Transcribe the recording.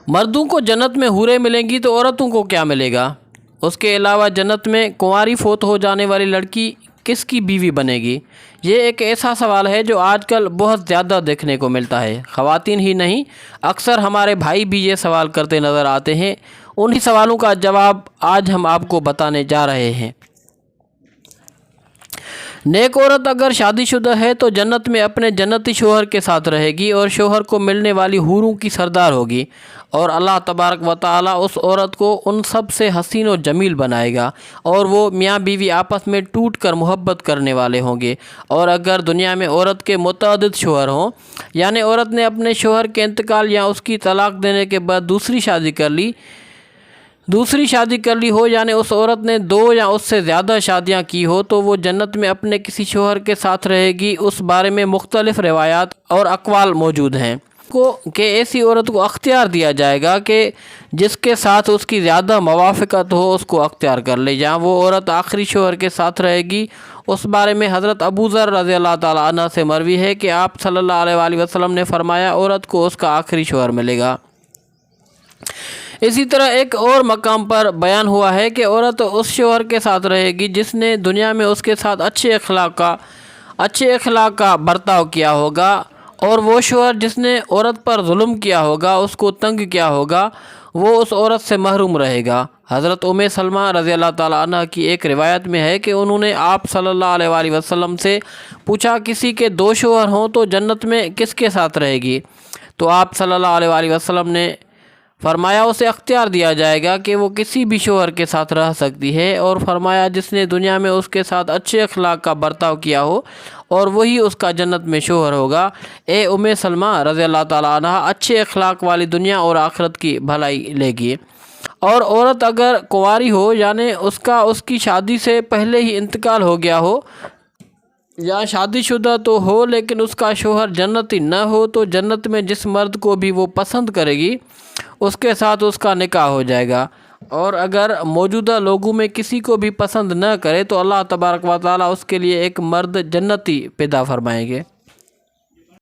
مردوں کو جنت میں حوریں ملیں گی تو عورتوں کو کیا ملے گا؟ اس کے علاوہ جنت میں کنواری فوت ہو جانے والی لڑکی کس کی بیوی بنے گی؟ یہ ایک ایسا سوال ہے جو آج کل بہت زیادہ دیکھنے کو ملتا ہے۔ خواتین ہی نہیں، اکثر ہمارے بھائی بھی یہ سوال کرتے نظر آتے ہیں۔ انہی سوالوں کا جواب آج ہم آپ کو بتانے جا رہے ہیں۔ نیک عورت اگر شادی شدہ ہے تو جنت میں اپنے جنتی شوہر کے ساتھ رہے گی اور شوہر کو ملنے والی حوروں کی سردار ہوگی، اور اللہ تبارک و تعالی اس عورت کو ان سب سے حسین و جمیل بنائے گا، اور وہ میاں بیوی آپس میں ٹوٹ کر محبت کرنے والے ہوں گے۔ اور اگر دنیا میں عورت کے متعدد شوہر ہوں، یعنی عورت نے اپنے شوہر کے انتقال یا اس کی طلاق دینے کے بعد دوسری شادی کر لی ہو، یعنی اس عورت نے 2 یا اس سے زیادہ شادیاں کی ہو، تو وہ جنت میں اپنے کسی شوہر کے ساتھ رہے گی۔ اس بارے میں مختلف روایات اور اقوال موجود ہیں کہ ایسی عورت کو اختیار دیا جائے گا کہ جس کے ساتھ اس کی زیادہ موافقت ہو اس کو اختیار کر لے، جہاں وہ عورت آخری شوہر کے ساتھ رہے گی۔ اس بارے میں حضرت ابو ذر رضی اللہ تعالیٰ عنہ سے مروی ہے کہ آپ صلی اللہ علیہ وآلہ وسلم نے فرمایا، عورت کو اس کا آخری شوہر ملے گا۔ اسی طرح ایک اور مقام پر بیان ہوا ہے کہ عورت اس شوہر کے ساتھ رہے گی جس نے دنیا میں اس کے ساتھ اچھے اخلاق کا برتاؤ کیا ہوگا، اور وہ شوہر جس نے عورت پر ظلم کیا ہوگا، اس کو تنگ کیا ہوگا، وہ اس عورت سے محروم رہے گا۔ حضرت ام سلمہ رضی اللہ تعالیٰ عنہ کی ایک روایت میں ہے کہ انہوں نے آپ صلی اللہ علیہ وآلہ وسلم سے پوچھا، کسی کے 2 شوہر ہوں تو جنت میں کس کے ساتھ رہے گی؟ تو آپ صلی اللہ علیہ وآلہ وسلم نے فرمایا، اسے اختیار دیا جائے گا کہ وہ کسی بھی شوہر کے ساتھ رہ سکتی ہے، اور فرمایا جس نے دنیا میں اس کے ساتھ اچھے اخلاق کا برتاؤ کیا ہو، اور وہی اس کا جنت میں شوہر ہوگا۔ اے ام سلمہ رضی اللہ تعالیٰ عنہ، اچھے اخلاق والی دنیا اور آخرت کی بھلائی لے گی۔ اور عورت اگر کنواری ہو، یعنی اس کی شادی سے پہلے ہی انتقال ہو گیا ہو، یا شادی شدہ تو ہو لیکن اس کا شوہر جنتی نہ ہو، تو جنت میں جس مرد کو بھی وہ پسند کرے گی اس کے ساتھ اس کا نکاح ہو جائے گا۔ اور اگر موجودہ لوگوں میں کسی کو بھی پسند نہ کرے تو اللہ تبارک و تعالیٰ اس کے لیے ایک مرد جنتی پیدا فرمائیں گے۔